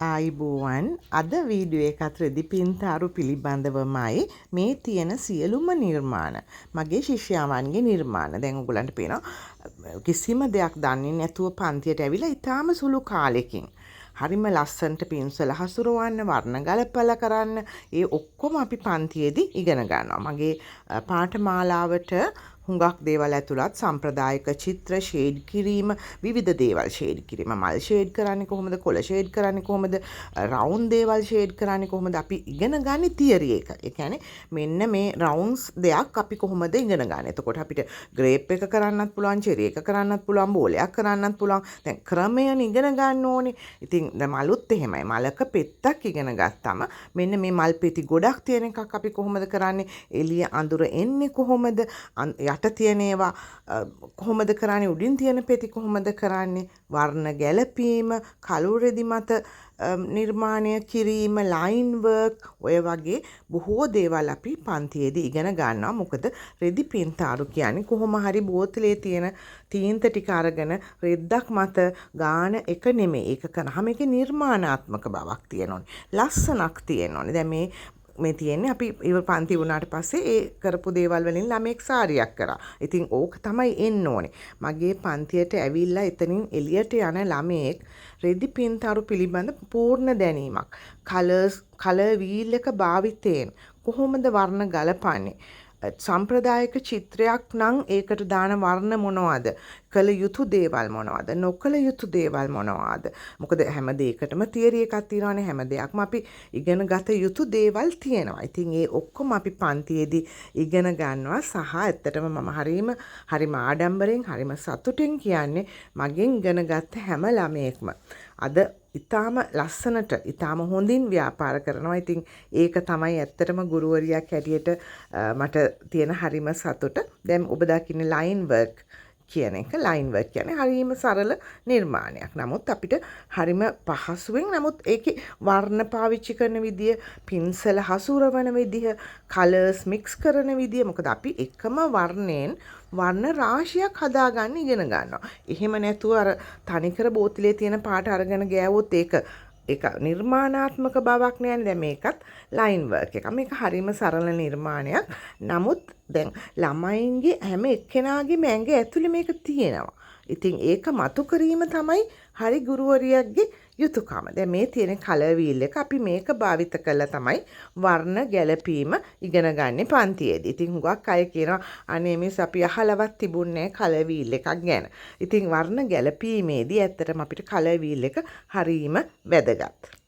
ආයිබෝවන් අද වීඩියෝ එකත් රෙදි පින්තාරු පිළිබඳවමයි මේ තියෙන සියලුම නිර්මාණ මගේ ශිෂ්‍යාවන්ගේ නිර්මාණ. දැන් ඔයගලන්ට පේනවා කිසිම දෙයක් දන්නේ නැතුව පන්තියට ඇවිල්ලා ඊටාම සුළු කාලෙකින් හරිම ලස්සනට පින්සල හසුරවන්න වර්ණ ගලපලා කරන්න ඒ ඔක්කොම අපි පන්තියේදී ඉගෙන ගන්නවා. මගේ පාඨමාලාවට හුඟක් දේවල් ඇතුළත් සම්ප්‍රදායික චිත්‍ර ෂේඩ් කිරීම විවිධ දේවල් ෂේඩ් කිරීම මල් ෂේඩ් කරන්නේ කොහොමද කොළ ෂේඩ් කරන්නේ කොහොමද රවුන්ඩ් දේවල් ෂේඩ් කරන්නේ කොහොමද අපි ඉගෙන ගන්නේ තියරි එක. ඒ කියන්නේ මෙන්න මේ රවුන්ඩ්ස් දෙයක් අපි කොහොමද ඉගෙන ගන්නේ. එතකොට අපිට ග්‍රේප් එක කරන්නත් පුළුවන්, චෙරි එක කරන්නත් පුළුවන්, බෝලයක් කරන්නත් පුළුවන්. දැන් ක්‍රමයෙන් ඉගෙන ගන්න ඕනේ. ඉතින් දැන් මලුත් එහෙමයි. මලක පෙත්තක් ඉගෙන ගත්තම මෙන්න මේ මල් පෙති ගොඩක් තියෙන එකක් අපි කොහොමද කරන්නේ? එළිය අඳුර එන්නේ කොහොමද? යට තියෙන ඒවා කොහොමද කරන්නේ, උඩින් තියෙන පෙති කොහොමද කරන්නේ, වර්ණ ගැලපීම, කළු රෙදි මත නිර්මාණය කිරීම, ලයින් වර්ක්, ඔය වගේ බොහෝ දේවල් අපි පන්තියේදී ඉගෙන ගන්නවා. මොකද රෙදි පින්තාරු කියන්නේ කොහොම හරි බෝතලේ තියෙන තීන්ත ටික අරගෙන රෙද්දක් මත ගාන එක නෙමෙයි. ඒක කරාම ඒකේ නිර්මාණාත්මක බවක් තියෙනෝනේ, ලස්සනක් තියෙනෝනේ. දැන් මේ තියෙන්නේ අපි ඉව පන්ති වුණාට පස්සේ ඒ කරපු දේවල් වලින් ළමෙක් සාරියක් කරා. ඉතින් ඕක තමයි එන්න ඕනේ. මගේ පන්තියට ඇවිල්ලා එතනින් එළියට යන ළමෙක් රෙදි පින්තරු පිළිබඳ පූර්ණ දැනීමක්. කලර් වීල් එක භාවිතයෙන් කොහොමද වර්ණ ගලපන්නේ? සම්ප්‍රදායික චිත්‍රයක් නම් ඒකට දාන වර්ණ මොනවද? කළ යුතු දේවල් මොනවද? නොකළ යුතු දේවල් මොනවද? මොකද හැම දෙයකටම තියරි එකක් තියෙනවානේ. හැම දෙයක්ම අපි ඉගෙන ගත යුතු දේවල් තියෙනවා. ඉතින් ඒ ඔක්කොම අපි පන්තියේදී ඉගෙන ගන්නවා. සහ ඇත්තටම මම හරිම ආඩම්බරෙන් හරිම සතුටින් කියන්නේ මගෙන් ඉගෙන ගත්ත හැම ළමයෙක්ම අද ඉතාම ලස්සනට ඉතාම හොඳින් ව්‍යාපාර කරනවා. ඉතින් ඒක තමයි ඇත්තටම ගුරුවරියක් හැටියට මට තියෙන හරිම සතුට. දැන් ඔබ දකින්නේ ලයින් වර්ක් කියන එක. ලයින් වර්ක් කියන්නේ හරිම සරල නිර්මාණයක්. නමුත් අපිට හරිම පහසුවෙන්, නමුත් ඒකේ වර්ණ පාවිච්චි කරන විදිය, පින්සල හසුරවන විදිය, කලර්ස් මික්ස් කරන විදිය, මොකද අපි එකම වර්ණයෙන් වර්ණ රාශියක් හදාගන්න ඉගෙන ගන්නවා. එහෙම නැතුව අර තනිකර බෝතලේ තියෙන පාට අරගෙන ගෑවොත් ඒක නිර්මාණාත්මක බවක් නෑනේ. දැන් මේකත් ලයින් වර්ක් එකක්. මේක හරිම සරල නිර්මාණයක්. නමුත් දැන් ළමයින්ගේ හැම එක්කෙනාගේම ඇඟ ඇතුලේ මේක තියෙනවා. ඉතින් ඒක මතු කිරීම තමයි හරි ගුරුවරියක්ගේ යුතුයකම. දැන් මේ තියෙන කලර් වීල් එක අපි මේක භාවිත කළා තමයි වර්ණ ගැලපීම ඉගෙන ගන්න පන්තියේදී. ඉතින් හුඟක් අය කියනවා අනේ මිස් අපි අහලවත් තිබුණේ කලර් වීල් එකක් ගැන. ඉතින් වර්ණ ගැලපීමේදී ඇත්තටම අපිට කලර් වීල් එක හරීම වැදගත්.